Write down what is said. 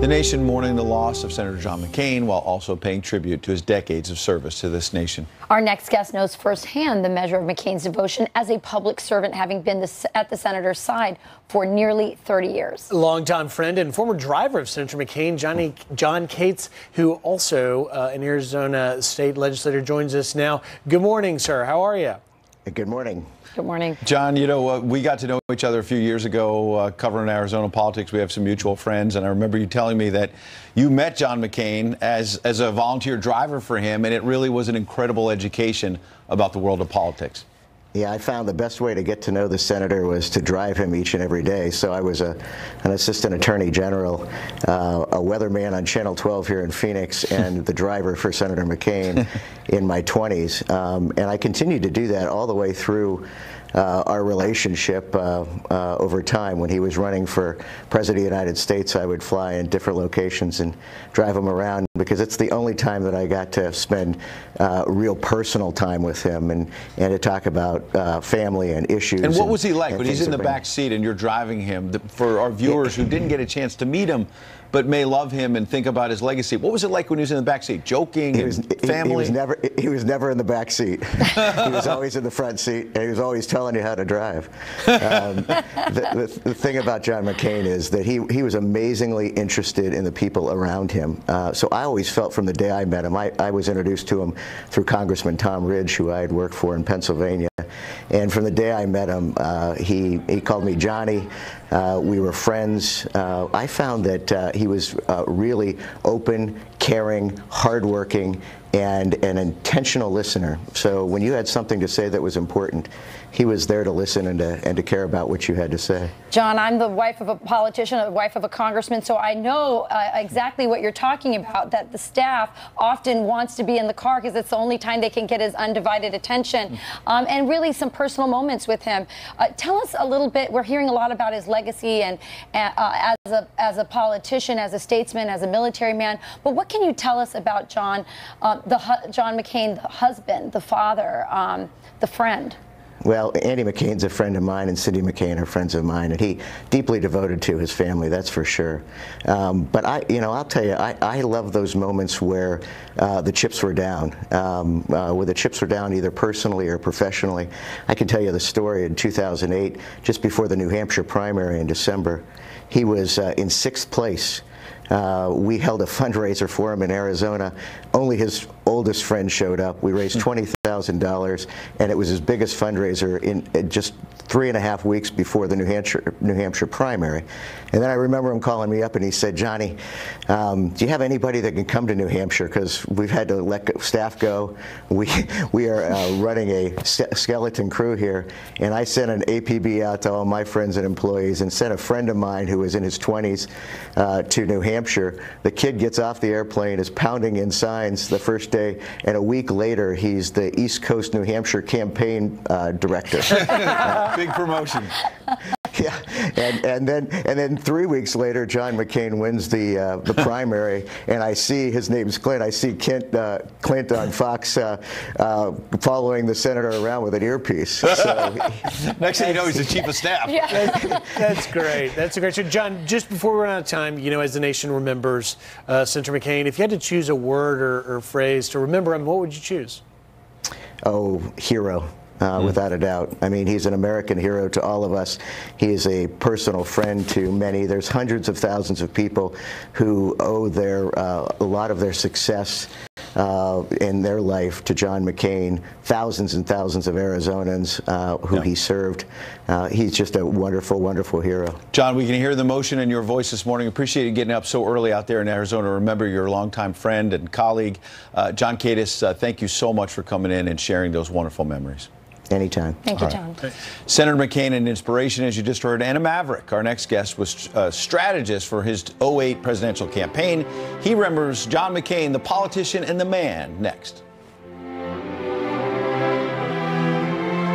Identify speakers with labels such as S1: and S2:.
S1: The nation mourning the loss of Senator John McCain while also paying tribute to his decades of service to this nation.
S2: Our next guest knows firsthand the measure of McCain's devotion as a public servant, having been at the senator's side for nearly 30 years.
S3: Longtime friend and former driver of Senator McCain, John Cates, who also an Arizona state legislator, joins us now. Good morning, sir. How are you?
S4: Good morning.
S2: Good morning.
S1: John, you know, we got to know each other a few years ago covering Arizona politics. We have some mutual friends, and I remember you telling me that you met John McCain as a volunteer driver for him, and it really was an incredible education about the world of politics.
S4: Yeah, I found the best way to get to know the senator was to drive him each and every day. So I was an assistant attorney general, a weatherman on Channel 12 here in Phoenix, and the driver for Senator McCain in my 20s. And I continued to do that all the way through our relationship over time. When he was running for President of the United States, I would fly in different locations and drive him around, because it's the only time that I got to spend real personal time with him and to talk about family and issues.
S1: And what was he like when he's in the back seat and you're driving him? For our viewers who didn't get a chance to meet him, but may love him and think about his legacy, what was it like when he was in the back seat? Joking, family?
S4: He was never in the back seat. He was always in the front seat, and he was always telling you how to drive. The thing about John McCain is that he was amazingly interested in the people around him. So I always felt from the day I met him, I was introduced to him through Congressman Tom Ridge, who I had worked for in Pennsylvania. And from the day I met him, he called me Johnny. We were friends. I found that he was really open, caring, hardworking, and an intentional listener. So when you had something to say that was important, he was there to listen and to care about what you had to say.
S2: John, I'm the wife of a politician, the wife of a congressman, so I know exactly what you're talking about, that the staff often wants to be in the car because it's the only time they can get his undivided attention, and really some personal moments with him. Tell us a little bit. We're hearing a lot about his legacy and as a politician, as a statesman, as a military man, but what can you tell us about John, John McCain, the husband, the father, the friend?
S4: Well, Andy McCain's a friend of mine, and Cindy McCain are friends of mine, and he deeply devoted to his family, that's for sure. But I'll tell you, I love those moments where the chips were down, where the chips were down either personally or professionally. I can tell you the story in 2008, just before the New Hampshire primary in December. He was in 6th place. We held a fundraiser for him in Arizona. Only his oldest friend showed up. We raised $20,000, and it was his biggest fundraiser in just 3.5 weeks before the New Hampshire primary. And then I remember him calling me up, and he said, "Johnny, do you have anybody that can come to New Hampshire? Because we've had to let staff go. We are running a skeleton crew here." And I sent an APB out to all my friends and employees, and sent a friend of mine who was in his 20s to New Hampshire. The kid gets off the airplane, is pounding in signs the first day, and a week later, he's the East Coast New Hampshire campaign director.
S1: Big promotion.
S4: Yeah, and then 3 weeks later, John McCain wins the primary, and I see his name's Clint. I see Clint on Fox following the senator around with an earpiece. So,
S1: next thing you know, he's the chief of staff.
S3: Yeah. That's great. That's great. So, John, just before we run out of time, as the nation remembers Senator McCain, if you had to choose a word or phrase to remember him, what would you choose?
S4: Oh, hero. Without a doubt. I mean, he's an American hero to all of us. He is a personal friend to many. There's hundreds of thousands of people who owe a lot of their success in their life to John McCain. Thousands and thousands of Arizonans who he served. He's just a wonderful, wonderful hero.
S1: John, we can hear the emotion in your voice this morning. Appreciate you getting up so early out there in Arizona. Remember your longtime friend and colleague, John Cates. Thank you so much for coming in and sharing those wonderful memories.
S4: Anytime.
S2: Thank you, John.
S1: Right. Senator McCain, an inspiration, as you just heard, and a maverick. Our next guest was a strategist for his 2008 presidential campaign. He remembers John McCain, the politician and the man, next.